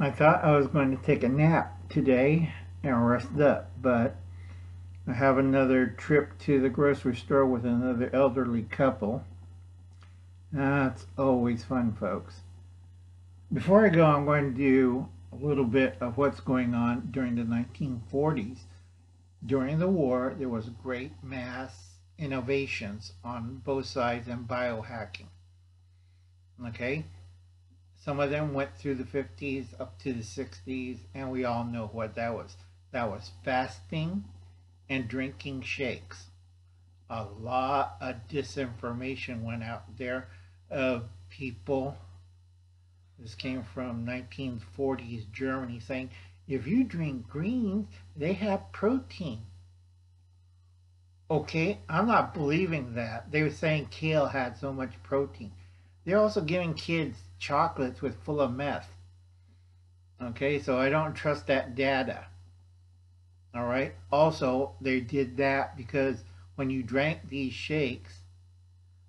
I thought I was going to take a nap today and rest up, but I have another trip to the grocery store with another elderly couple. That's always fun, folks. Before I go, I'm going to do a little bit of what's going on during the 1940s. During the war, there was great mass innovations on both sides in biohacking. Okay? Some of them went through the 50s up to the 60s, and we all know what that was. That was fasting and drinking shakes. A lot of disinformation went out there of people. This came from 1940s Germany saying, if you drink greens, they have protein. Okay, I'm not believing that. They were saying kale had so much protein. They're also giving kids chocolates with full of meth. Okay, so I don't trust that data. All right. Also, they did that because when you drank these shakes,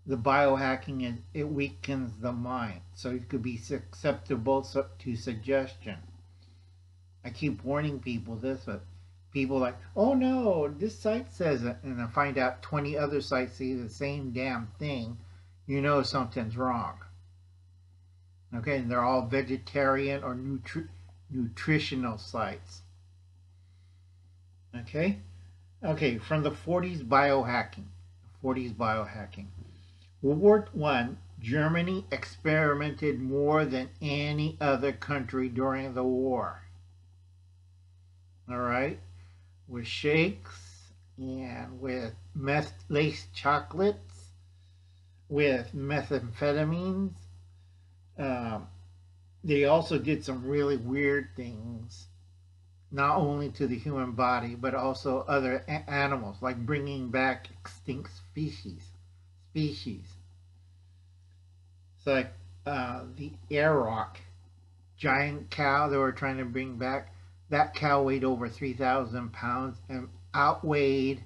the biohacking it weakens the mind, so it could be susceptible to suggestion. I keep warning people this, but people like, oh no, this site says it, and I find out 20 other sites say the same damn thing. You know something's wrong. Okay, and they're all vegetarian or nutritional sites. Okay, okay, from the 40s biohacking. 40s biohacking. World War I, Germany experimented more than any other country during the war. All right, with shakes and with meth-laced chocolates, with methamphetamines. They also did some really weird things, not only to the human body, but also other animals, like bringing back extinct species. So like the Arock giant cow they were trying to bring back, that cow weighed over 3,000 pounds and outweighed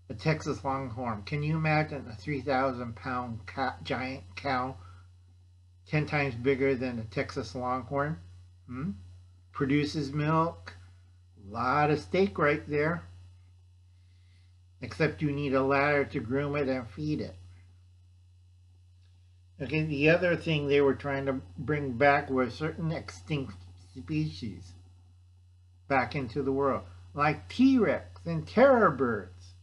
a Texas Longhorn. Can you imagine a 3,000-pound giant cow 10 times bigger than a Texas Longhorn? Produces milk, a lot of steak right there. Except you need a ladder to groom it and feed it. Okay, the other thing they were trying to bring back were certain extinct species back into the world, like T-Rex and terror birds.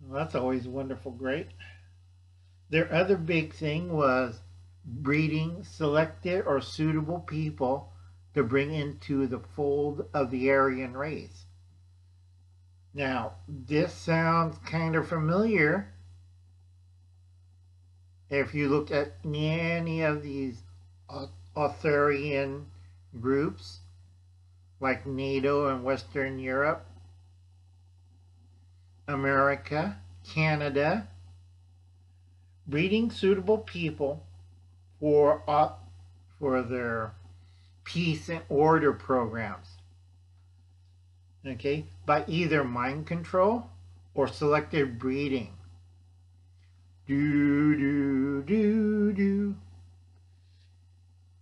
Well, that's always wonderful, great. Their other big thing was breeding selected or suitable people to bring into the fold of the Aryan race. Now, this sounds kind of familiar if you look at any of these Arthurian groups, like NATO and Western Europe, America, Canada, breeding suitable people for their peace and order programs. Okay, by either mind control or selective breeding.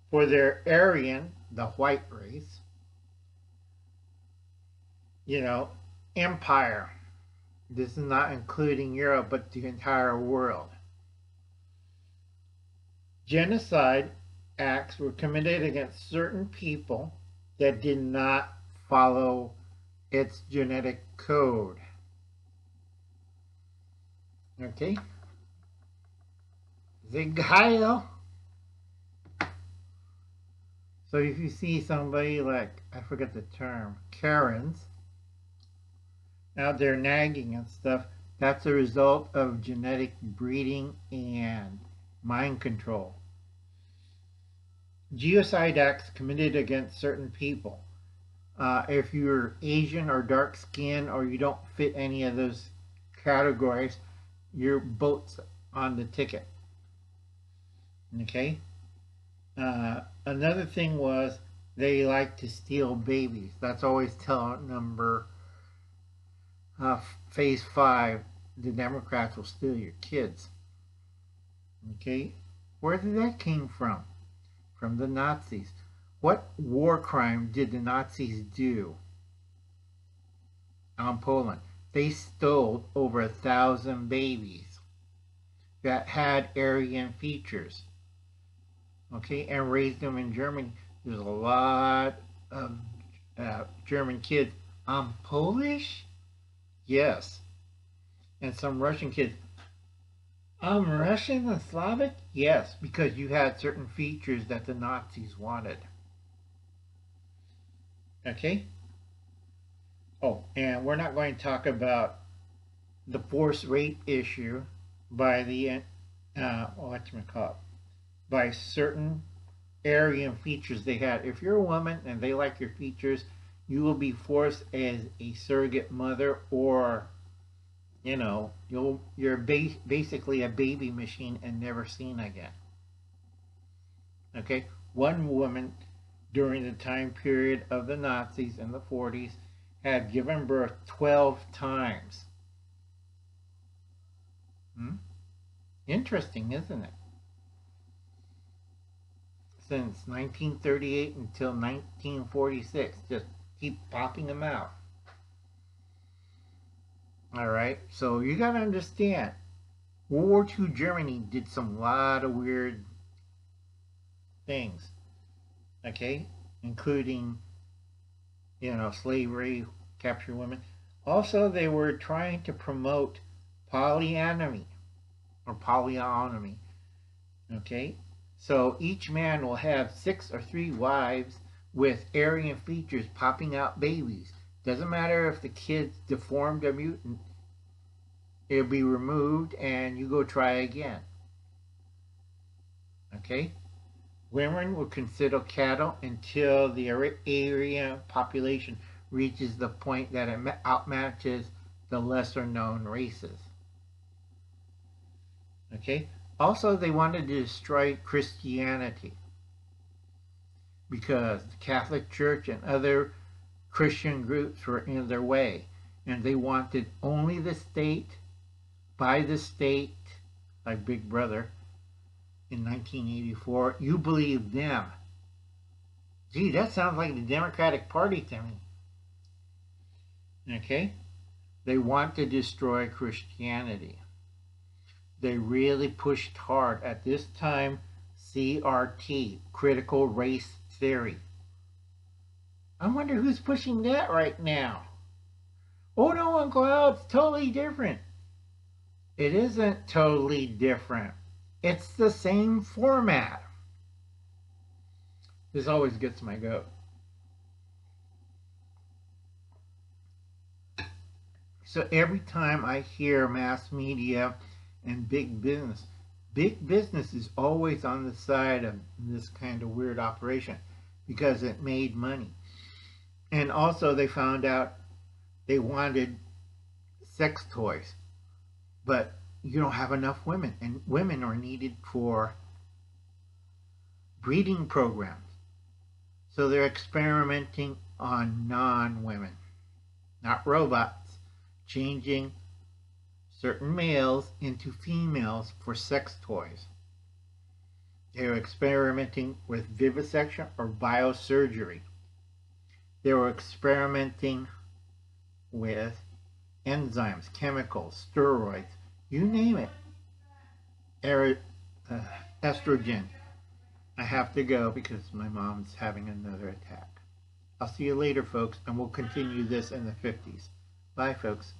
For their Aryan, the white race, empire. This is not including Europe, but the entire world. Genocide acts were committed against certain people that did not follow its genetic code. Okay? Hygge. So if you see somebody like, I forget the term, Karens, out there nagging and stuff, that's a result of genetic breeding and mind control. Genocide acts committed against certain people. If you're Asian or dark skinned or you don't fit any of those categories, your boat's on the ticket. Okay? Another thing was they like to steal babies. That's always tell number phase 5. The Democrats will steal your kids. Okay? Where did that came from? from the Nazis. What war crime did the Nazis do on Poland? They stole over 1,000 babies that had Aryan features, okay, and raised them in Germany. There's a lot of German kids. I'm Polish? Yes. And some Russian kids. I'm Russian and Slavic? Yes, because you had certain features that the Nazis wanted. Okay? Oh, and we're not going to talk about the forced rape issue by the, whatchamacallit, by certain Aryan features they had. If you're a woman and they like your features, you will be forced as a surrogate mother, or you're basically a baby machine and never seen again. Okay, one woman during the time period of the Nazis in the 40s had given birth 12 times. Interesting, isn't it? Since 1938 until 1946, just keep popping them out. Alright, so you gotta understand, World War II Germany did some lot of weird things, okay, including, slavery, capture women. Also, they were trying to promote polyandry, okay? So each man will have 6 or 3 wives with Aryan features popping out babies. Doesn't matter if the kid's deformed or mutant. It'll be removed and you go try again. Okay? Women were considered cattle until the Aryan population reaches the point that it outmatches the lesser known races. Okay? Also, they wanted to destroy Christianity because the Catholic Church and other Christian groups were in their way, and they wanted only the state, by the state, like Big Brother in 1984. You believe them. Gee, that sounds like the Democratic Party to me. Okay? They want to destroy Christianity. They really pushed hard at this time CRT, critical race theory. I wonder who's pushing that right now. Oh no, Uncle Al, it's totally different. It isn't totally different. It's the same format. This always gets my goat. So every time I hear mass media and big business is always on the side of this kind of weird operation because it made money. And also they found out they wanted sex toys, but you don't have enough women, and women are needed for breeding programs. So they're experimenting on non-women, not robots, changing certain males into females for sex toys. They're experimenting with vivisection or biosurgery. They were experimenting with enzymes, chemicals, steroids, you name it. Estrogen. I have to go because my mom's having another attack. I'll see you later, folks, and we'll continue this in the 50s. Bye, folks.